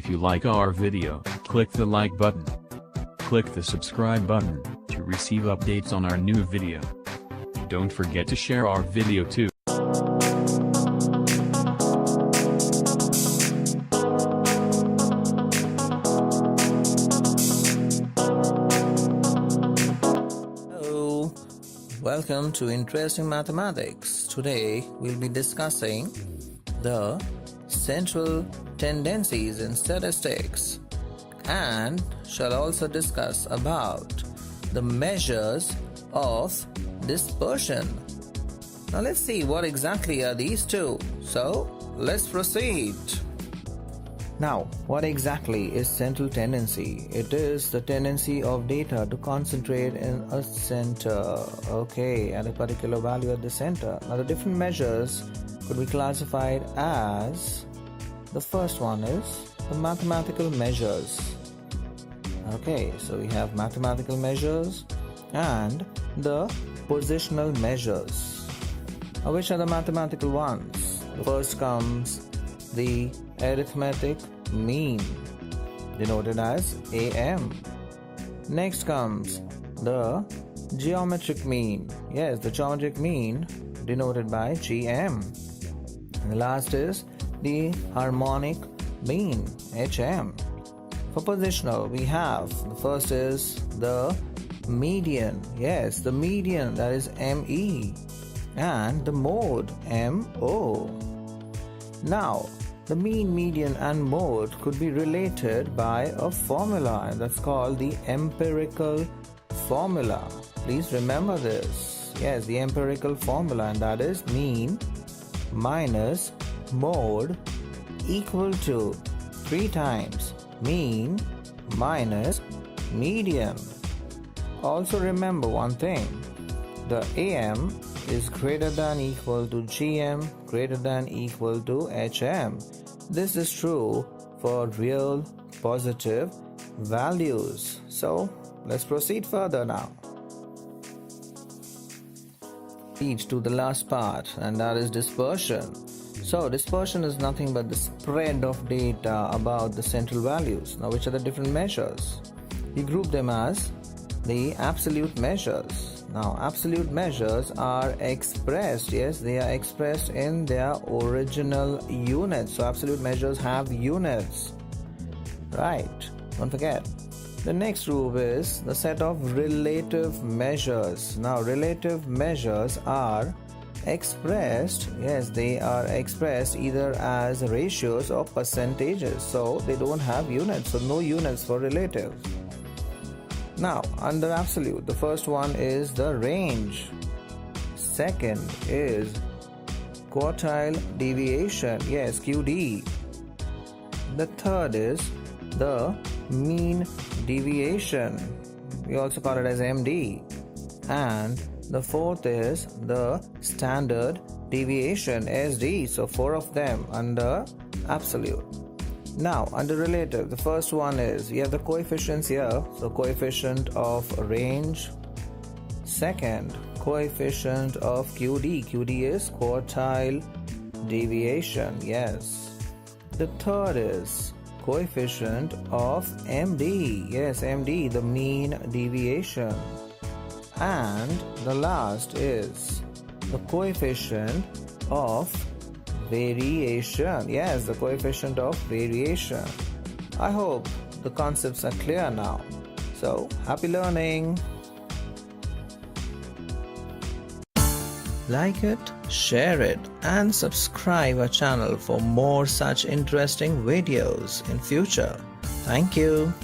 If you like our video, click the like button. Click the subscribe button to receive updates on our new video. Don't forget to share our video too. Hello, welcome to Interesting Mathematics. Today we'll be discussing the central tendencies in statistics and shall also discuss about the measures of dispersion. Now let's see what exactly are these two. So let's proceed. Now, what exactly is central tendency? It is the tendency of data to concentrate in a center, at a particular value at the center. Now the different measures could be classified as, the first one is the mathematical measures. So we have mathematical measures and the positional measures. Now which are the mathematical ones? First comes the arithmetic mean, denoted as AM. Next comes the geometric mean. The geometric mean, denoted by GM. And the last is the harmonic mean, HM. For positional, we have, the first is the median. The median, that is ME. And the mode, MO. Now, the mean, median and mode could be related by a formula, and that's called the empirical formula. Please remember this. The empirical formula, and that is mean minus mode equal to 3 times mean minus median. Also remember one thing, the AM is greater than equal to GM greater than equal to HM. This is true for real positive values. So let's proceed further now. Lead to the last part, and that is dispersion. So dispersion is nothing but the spread of data about the central values. Now which are the different measures? We group them as the absolute measures. Now absolute measures are expressed, they are expressed in their original units. So absolute measures have units, right? Don't forget. The next group is the set of relative measures. Now relative measures are expressed, they are expressed either as ratios or percentages. So they don't have units, so no units for relative. Now under absolute, the first one is the range. Second is quartile deviation, QD. The third is the mean deviation. We also call it as MD. And the fourth is the standard deviation, SD. So 4 of them under absolute. Now under relative, the first one is, we have the coefficients here. So coefficient of range. Second, coefficient of QD. QD is quartile deviation. The third is coefficient of MD. MD, the mean deviation. And the last is the coefficient of variation. The coefficient of variation. I hope the concepts are clear now. So happy learning. Like it, share it, and subscribe our channel for more such interesting videos in future. Thank you.